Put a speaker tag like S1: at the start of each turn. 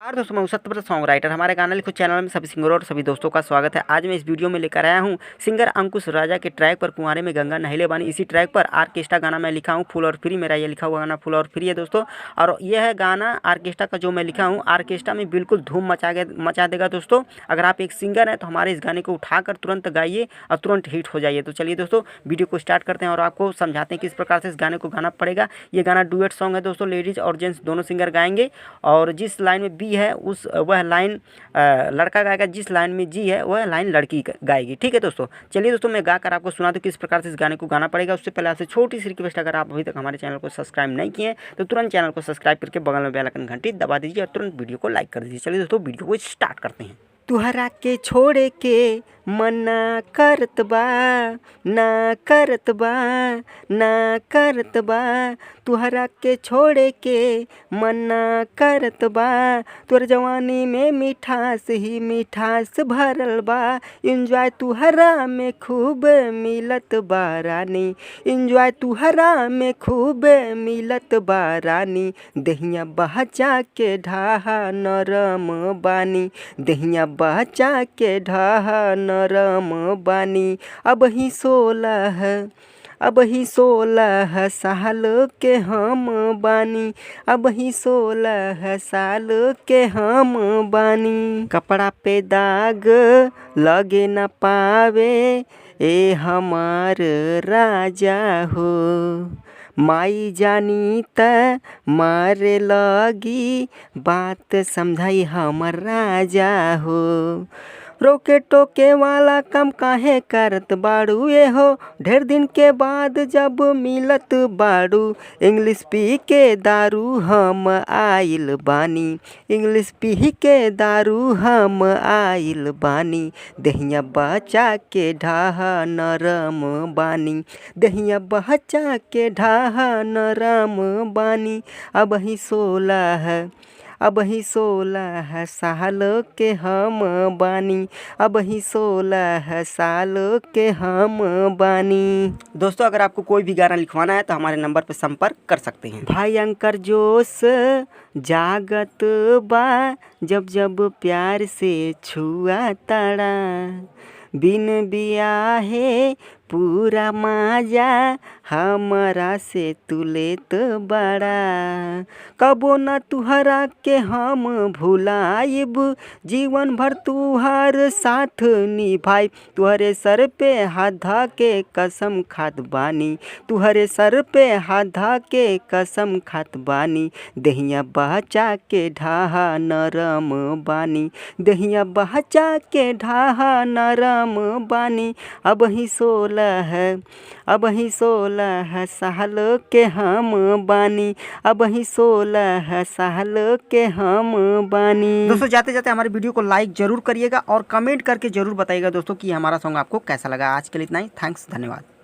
S1: और दोस्तों मैं सत्यव्रत सॉन्ग राइटर। हमारे गाना लिखो चैनल में सभी सिंगरों और सभी दोस्तों का स्वागत है। आज मैं इस वीडियो में लेकर आया हूं सिंगर अंकुश राजा के ट्रैक पर कुंवारे में गंगा नहिले बानी। इसी ट्रैक पर आर्केस्ट्रा गाना मैं लिखा हूं फुल और फ्री। मेरा ये लिखा हुआ गाना फुल और फ्री है दोस्तों। और यह है गाना आर्केस्ट्रा का जो मैं लिखा हूँ। आर्केस्ट्रा में बिल्कुल धूम मचा देगा दोस्तों। अगर आप एक सिंगर हैं तो हमारे इस गाने को उठाकर तुरंत गाइए और तुरंत हिट हो जाइए। तो चलिए दोस्तों वीडियो को स्टार्ट करते हैं और आपको समझाते हैं किस प्रकार से इस गाने को गाना पड़ेगा। ये गाना डुएट सॉन्ग है दोस्तों। लेडीज और जेंट्स दोनों सिंगर गाएंगे और जिस लाइन में बी है वह लाइन लड़का गाएगा, जिस लाइन में जी है वह लाइन लड़की गाएगी। ठीक है दोस्तों। चलिए दोस्तों मैं गाकर आपको सुना दूं किस प्रकार से इस गाने को गाना पड़ेगा। उससे पहले आपसे छोटी सी रिक्वेस्ट, अगर आप अभी तक हमारे चैनल को सब्सक्राइब नहीं किए तो तुरंत चैनल को सब्सक्राइब करके बगल में बेल आइकन घंटी दबा दीजिए और तुरंत वीडियो को लाइक कर दीजिए। चलिए दोस्तों वीडियो को स्टार्ट करते हैं। तुहरा के छोड़े के मना करत बा, ना करत बा, ना करत बा। तुहरा के छोड़े के मना करत बा। तोर जवानी में मिठास ही मिठास भरल बा। इंजॉय तुहरा में खूब मिलत बा रानी, इंजॉय तुहरा में खूब मिलत बा रानी। दहिया बहचा के ढाहा नरम बानी, दहिया बचा के ढाहा नरम बानी। अब ही 16 साल के हम बानी, अब ही 16 साल के हम बानी। कपड़ा पे दाग लगे न पावे ए हमार राजा हो। माई जानी त मारे लगी, बात समझाई हमर राजा हो। रोके टोके वाला काम काहे करत बाड़ू ए हो। ढेर दिन के बाद जब मिलत बाड़ू। इंग्लिश पी के दारू हम आइल बानी, इंग्लिश पी के दारू हम आइल बानी। दहिया बचा के ढाहा नरम बानी, दहिया बचा के ढाहा नरम बानी। अब ही 16 साल के हम बानी, अब ही 16 साल के हम बानी। दोस्तों अगर आपको कोई भी गाना लिखवाना है तो हमारे नंबर पर संपर्क कर सकते हैं। भाई अंकर जोश जागत बा, जब जब प्यार से छुआ तड़ा। बिन बियाहे पूरा माजा हमरा से तुलेत बड़ा। कबो न तुहरा के हम भुलाइब, जीवन भर तुहार साथ निभाइब। तुहरे सर पे हाथ धा के कसम खात बानी, तुहरे सर पे हाथ धा के कसम खात बानी। दहिया बचा के ढाहा नरम बानी, दहिया बचा के ढाहा नरम बानी। अब ही 16 साल के हम बानी, अब ही 16 साल के हम बानी। दोस्तों जाते जाते हमारे वीडियो को लाइक जरूर करिएगा और कमेंट करके जरूर बताइएगा दोस्तों कि हमारा सॉन्ग आपको कैसा लगा। आज के लिए इतना ही। थैंक्स, धन्यवाद।